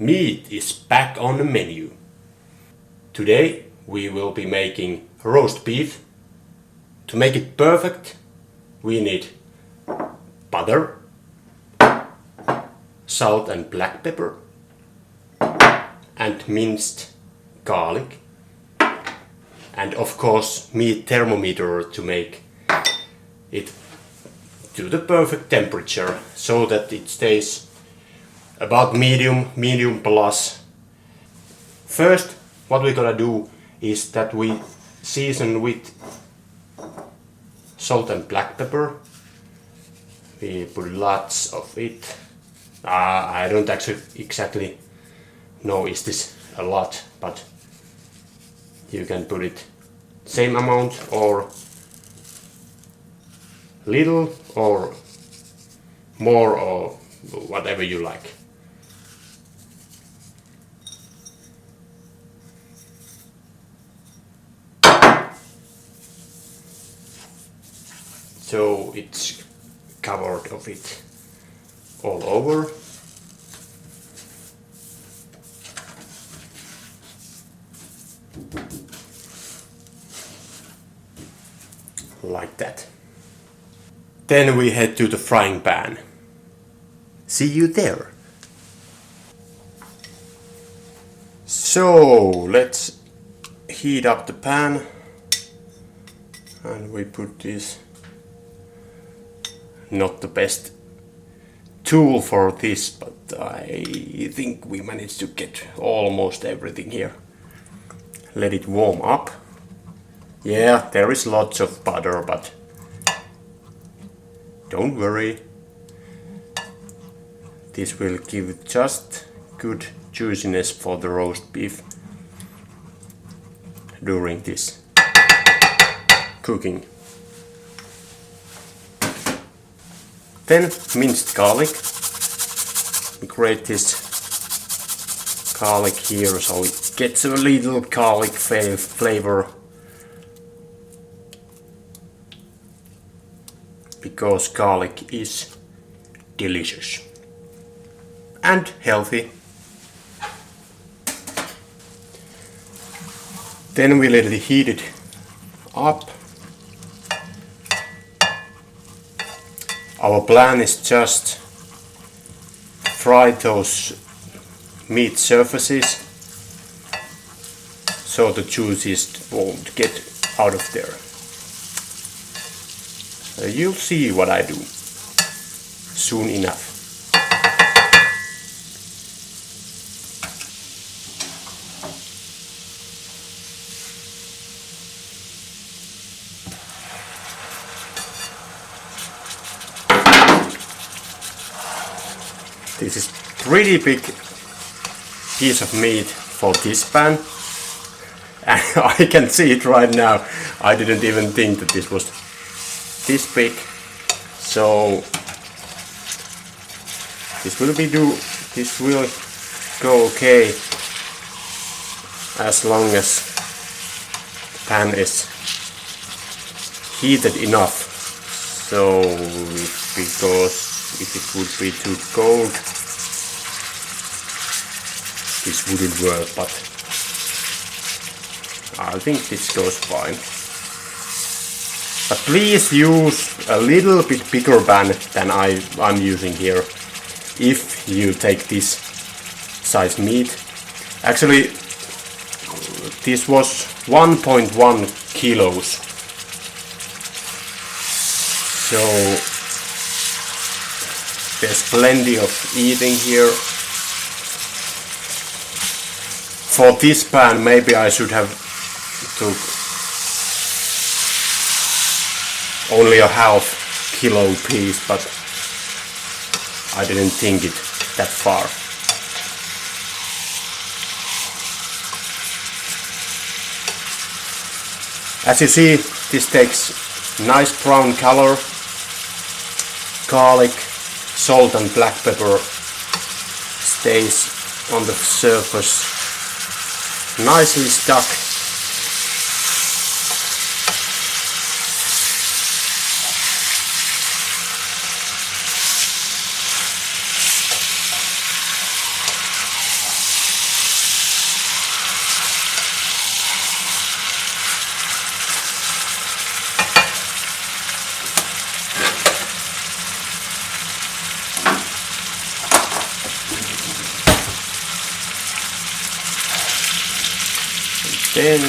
Meat is back on the menu. Today we will be making roast beef. To make it perfect, we need butter, salt and black pepper, and minced garlic, and of course meat thermometer to make it to the perfect temperature so that it stays about medium plus. First, what we're gonna do is that we season with salt and black pepper. We put lots of it. I don't actually exactly know is this a lot, but you can put it same amount or little or more or whatever you like. So it's covered of it all over. Like that. Then we head to the frying pan. See you there. So let's heat up the pan and we put this. Not the best tool for this, but I think we managed to get almost everything here. Let it warm up. Yeah, there is lots of butter, but don't worry. This will give just good juiciness for the roast beef during this cooking. Then minced garlic. We grate this garlic here so it gets a little garlic flavor. Because garlic is delicious and healthy. Then we let it heat it up. Our plan is just fry those meat surfaces so the juices won't get out of there. You'll see what I do soon enough. This is pretty big piece of meat for this pan, and I can see it right now. I didn't even think that this was this big, so this will go okay as long as the pan is heated enough. So because if it would be too cold, this wouldn't work, but I think this goes fine. But please use a little bit bigger pan than I'm using here if you take this size meat. Actually, this was 1.1 kilos. So there's plenty of eating here. For this pan, maybe I should have took only a half kilo piece, but I didn't think it that far. As you see, this takes nice brown color. Garlic, salt and black pepper stays on the surface, nicely stuck. Then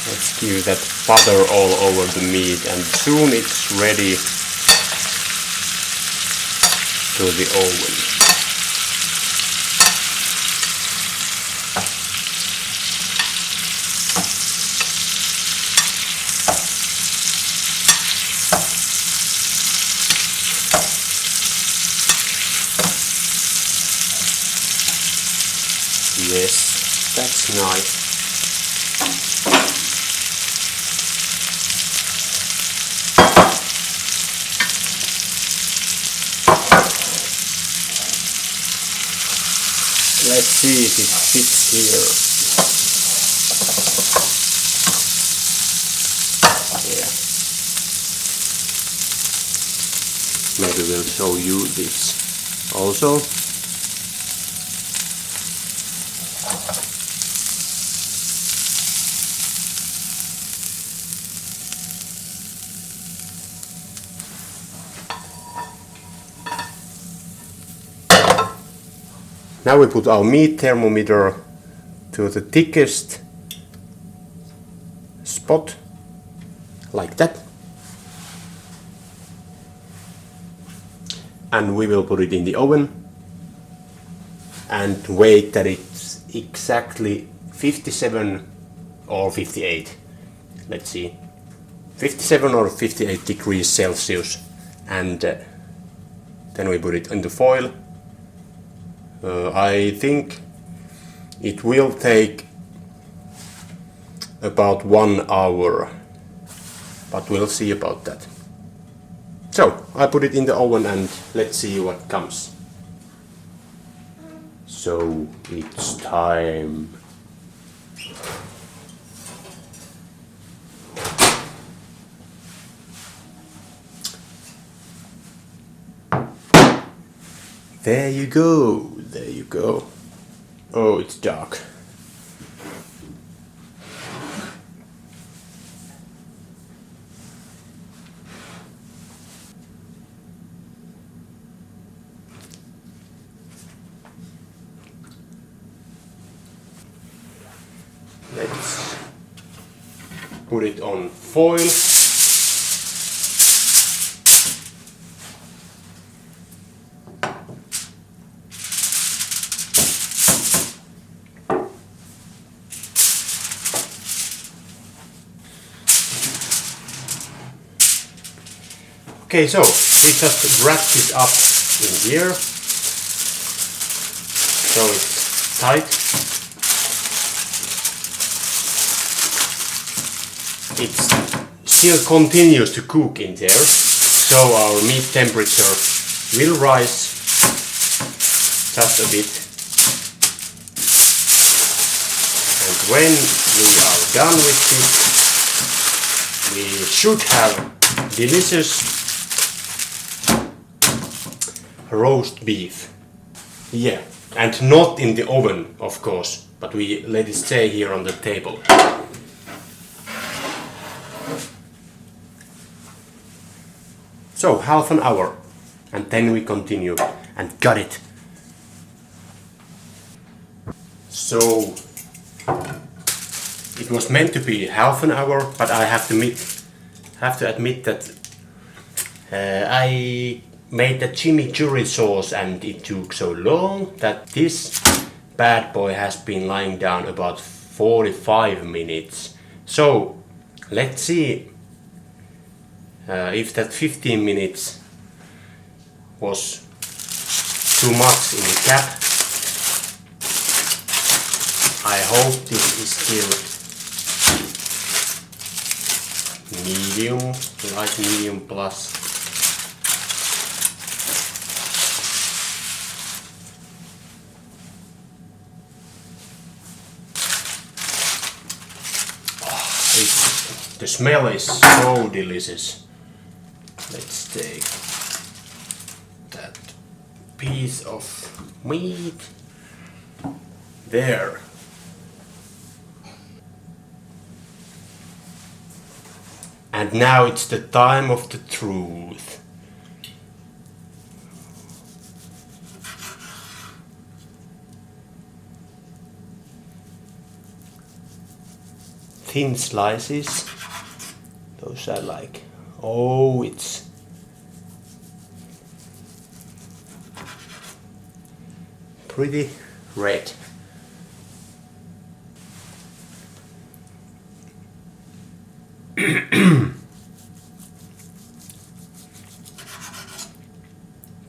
let's give that butter all over the meat, and soon it's ready to the oven. Yes, that's nice. Let's see if it fits here. Yeah. Maybe we'll show you this also. Now we put our meat thermometer to the thickest spot, like that. And we will put it in the oven and wait that it's exactly 57 or 58. Let's see, 57 or 58 degrees Celsius, and then we put it in the foil. I think it will take about 1 hour, but we'll see about that. So I put it in the oven and let's see what comes. So it's time. There you go, there you go. Oh, it's dark. Let's put it on foil. Okay, so we just wrapped it up in here, so it's tight. It still continues to cook in there, so our meat temperature will rise just a bit. And when we are done with it, we should have delicious roast beef. Yeah, and not in the oven, of course, but we let it stay here on the table. So half an hour, and then we continue, and got it. So it was meant to be half an hour, but I have to admit that I made the chimichurri sauce and it took so long that this bad boy has been lying down about 45 minutes. So let's see if that 15 minutes was too much in the cap. I hope this is still medium, light medium plus. The smell is so delicious. Let's take that piece of meat there. And now it's the time of the truth. thin slices. Those are like, oh, it's pretty red.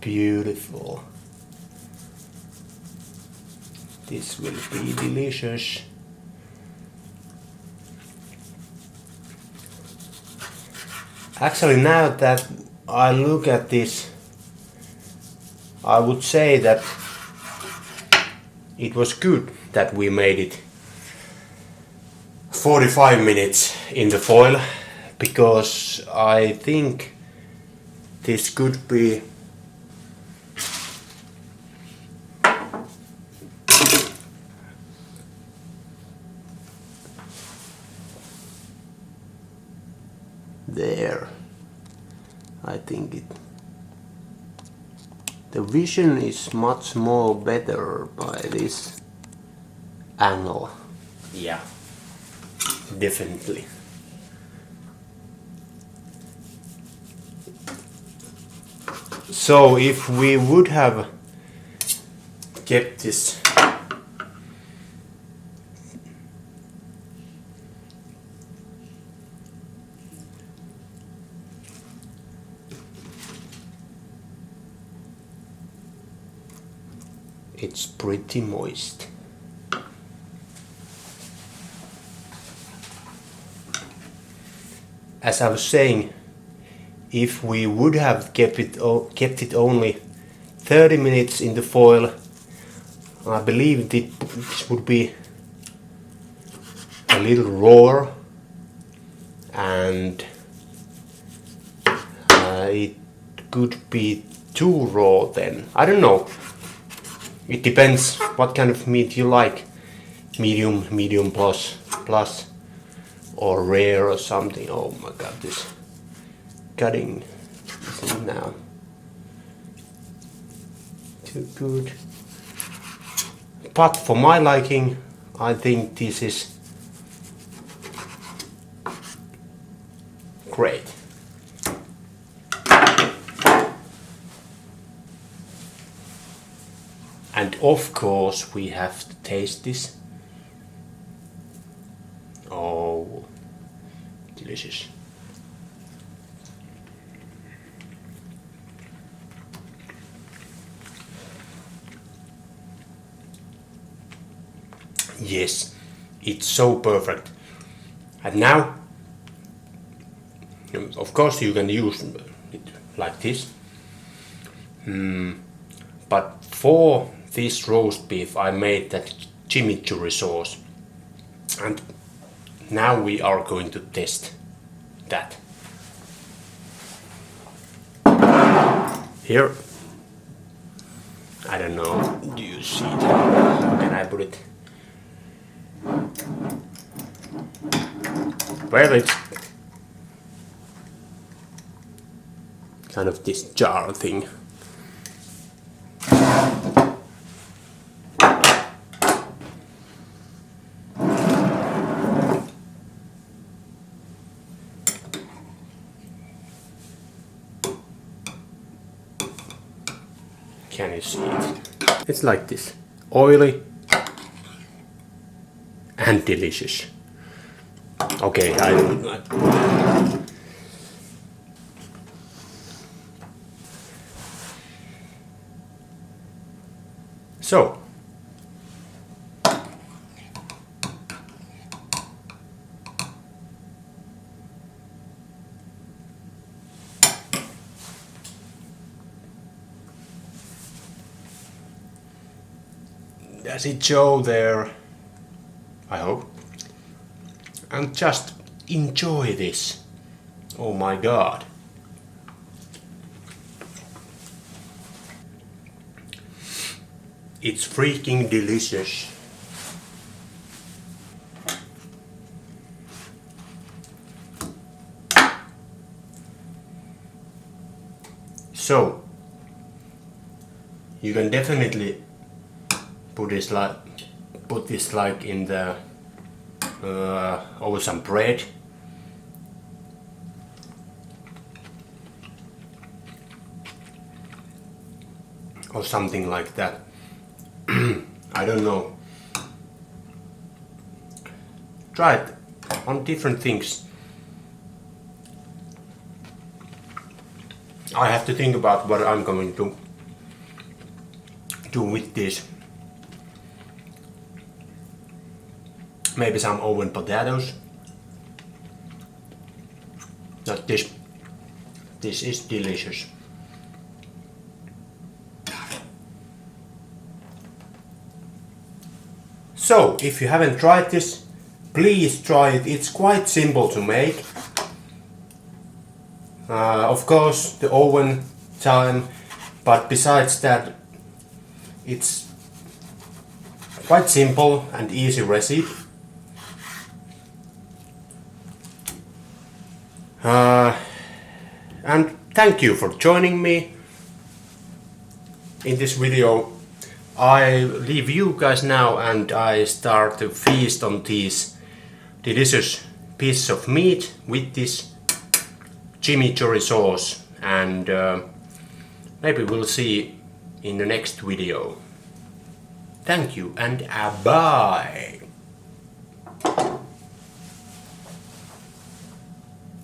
Beautiful. This will be delicious. Actually, now that I look at this, I would say that it was good that we made it 45 minutes in the foil, because I think this could be there. I think the vision is much more better by this angle. Yeah, definitely. So if we would have kept this it's pretty moist. As I was saying, if we would have kept it only 30 minutes in the foil, I believe this would be a little rawer, and it could be too raw then. I don't know. It depends what kind of meat you like. Medium plus, or rare or something. Oh my god, this cutting isn't now too good. But for my liking, I think this is great. And of course we have to taste this. Oh, delicious. Yes, it's so perfect. And now, of course you can use it like this. But for this roast beef I made that chimichurri sauce, and now we are going to test that. Here, I don't know, do you see that? How can I put it? Well, it's kind of this jar thing. Can you see it? It's like this, oily and delicious. Okay, so does it show there? I hope. And just enjoy this. Oh my god. It's freaking delicious. So you can definitely put this like in the over some bread. Or something like that. I don't know. Try it on different things. I have to think about what I'm going to do with this. Maybe some oven potatoes. Not this. This is delicious. So, if you haven't tried this, please try it. It's quite simple to make. Of course, the oven time, but besides that, it's quite simple and easy recipe. And thank you for joining me in this video. I leave you guys now and I start to feast on these delicious pieces of meat with this chimichurri sauce, and maybe we'll see in the next video. Thank you and bye!